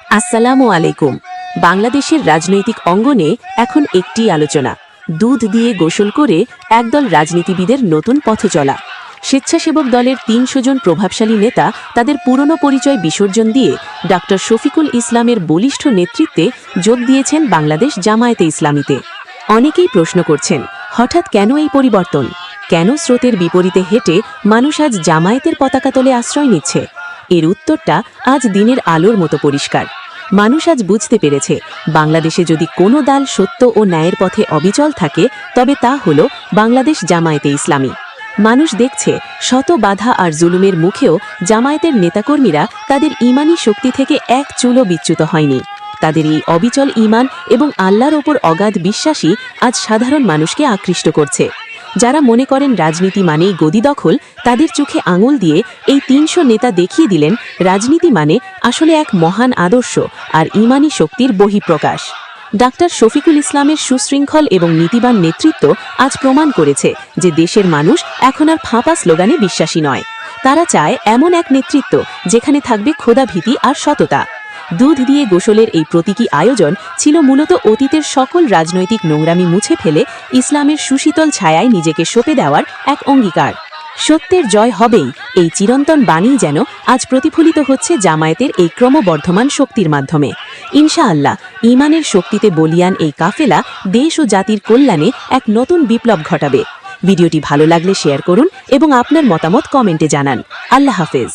আসসালামু আলাইকুম। বাংলাদেশের রাজনৈতিক অঙ্গনে এখন একটি আলোচনা, দুধ দিয়ে গোসল করে একদল রাজনীতিবিদের নতুন পথ চলা। স্বেচ্ছাসেবক দলের ৩০০ জন প্রভাবশালী নেতা তাদের পুরনো পরিচয় বিসর্জন দিয়ে ডক্টর শফিকুল ইসলামের বলিষ্ঠ নেতৃত্বে যোগ দিয়েছেন বাংলাদেশ জামায়াতে ইসলামীতে। অনেকেই প্রশ্ন করছেন, হঠাৎ কেন এই পরিবর্তন? কেন স্রোতের বিপরীতে হেঁটে মানুষ আজ জামায়াতের পতাকা তলে আশ্রয় নিচ্ছে? এর উত্তরটা আজ দিনের আলোর মতো পরিষ্কার। মানুষ আজ বুঝতে পেরেছে, বাংলাদেশে যদি কোনো দল সত্য ও ন্যায়ের পথে অবিচল থাকে, তবে তা হল বাংলাদেশ জামায়াতে ইসলামী। মানুষ দেখছে, শত বাধা আর জুলুমের মুখেও জামায়াতের নেতাকর্মীরা তাদের ঈমানী শক্তি থেকে এক চুলও বিচ্যুত হয়নি। তাদের এই অবিচল ঈমান এবং আল্লাহর ওপর অগাধ বিশ্বাসই আজ সাধারণ মানুষকে আকৃষ্ট করছে। যারা মনে করেন রাজনীতি মানেই গদি দখল, তাদের চোখে আঙুল দিয়ে এই ৩০০ নেতা দেখিয়ে দিলেন, রাজনীতি মানে আসলে এক মহান আদর্শ আর ঈমানী শক্তির বহিঃপ্রকাশ। ডাক্তার শফিকুল ইসলামের সুশৃঙ্খল এবং নীতিবান নেতৃত্ব আজ প্রমাণ করেছে যে দেশের মানুষ এখন আর ফাঁপা স্লোগানে বিশ্বাসী নয়। তারা চায় এমন এক নেতৃত্ব যেখানে থাকবে খোদাভীতি আর সততা। দুধ দিয়ে গোসলের এই প্রতীকী আয়োজন ছিল মূলত অতীতের সকল রাজনৈতিক নোংরামি মুছে ফেলে ইসলামের সুশীতল ছায়ায় নিজেকে সঁপে দেওয়ার এক অঙ্গীকার। সত্যের জয় হবেই, এই চিরন্তন বাণী যেন আজ প্রতিফলিত হচ্ছে জামায়াতের এই ক্রমবর্ধমান শক্তির মাধ্যমে। ইনশাআল্লাহ, ঈমানের শক্তিতে বলিয়ান এই কাফেলা দেশ ও জাতির কল্যাণে এক নতুন বিপ্লব ঘটাবে। ভিডিওটি ভালো লাগলে শেয়ার করুন এবং আপনার মতামত কমেন্টে জানান। আল্লাহ হাফেজ।